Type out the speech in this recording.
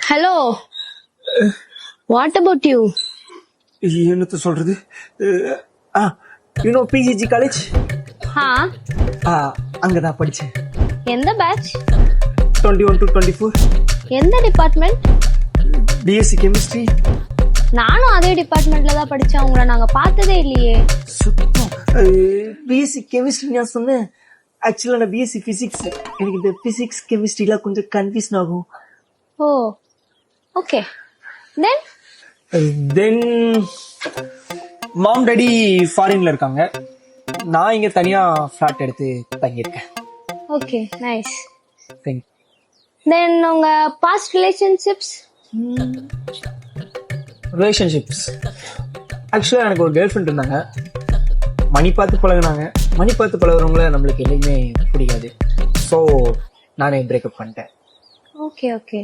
Hello, what about you? என்னத்த சொல்றது? You know பிஜிஜி college, அங்க நான் படிச்சேன். எந்த பேட்ச்? 21 to 24. எந்த டிபார்ட்மெண்ட்? BSc chemistry. நானும் அதே டிபார்ட்மெண்ட்ல தான் படிச்சேன். உங்களை நாங்க பார்த்ததே இல்லையே. சுத்தம் பிஎஸ்சி கெமிஸ்ட்ரி நான் சொன்னேன். ஆக்சுவலா நான் பிஎஸ்சி பிசிக்ஸ். எனக்கு இந்த பிசிக்ஸ் கெமிஸ்ட்ரிலாம் கொஞ்சம் கன்ஃபியூஷன் ஆகும். ஓ, ஓகே. தென் மாம் டாடி ஃபாரின்ல இருக்காங்க. நான் இங்க தனியா ஃபிளாட் எடுத்து தங்கியிருக்கேன். Okay, nice. தேங்க். தென் உங்க பாஸ்ட் ரிலேஷன்ஷிப்ஸ்? ஆக்சுவலா எனக்கு ஒரு கேர்ள் ஃப்ரெண்ட் இருந்தாங்க. மணி பார்த்து பழகுனாங்க. மணி பார்த்து பழகுறவங்கள நம்மளுக்கு என்னைக்குமே பிடிக்காது. ஸோ நானே பிரேக்கப் பண்ணிட்டேன். Okay, okay.